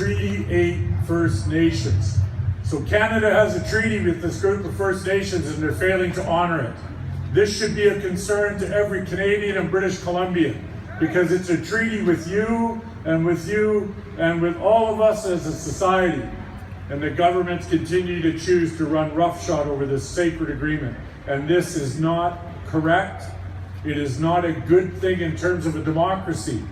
Treaty 8 First Nations. So Canada has a treaty with this group of First Nations and they're failing to honor it. This should be a concern to every Canadian and British Columbian because it's a treaty with you and with all of us as a society. And the governments continue to choose to run roughshod over this sacred agreement. And this is not correct. It is not a good thing in terms of a democracy.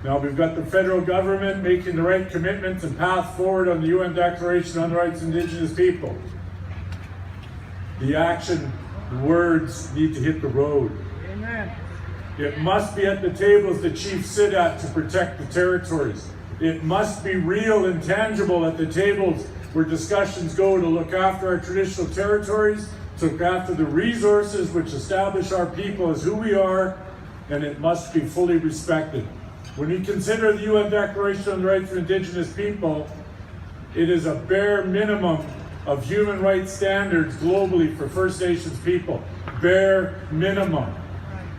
Now we've got the federal government making the right commitments and path forward on the UN Declaration on the Rights of Indigenous People. The action, the words need to hit the road. Amen. It must be at the tables the chiefs sit at to protect the territories. It must be real and tangible at the tables where discussions go to look after our traditional territories, to look after the resources which establish our people as who we are, and it must be fully respected. When you consider the UN Declaration on the Rights of Indigenous People, it is a bare minimum of human rights standards globally for First Nations people. Bare minimum.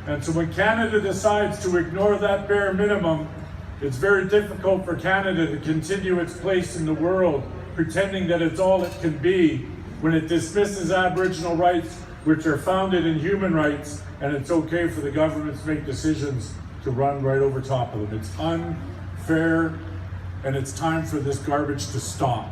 And so when Canada decides to ignore that bare minimum, it's very difficult for Canada to continue its place in the world, pretending that it's all it can be, when it dismisses Aboriginal rights, which are founded in human rights, and it's okay for the governments to make decisions to run right over top of them. It's unfair, and it's time for this garbage to stop.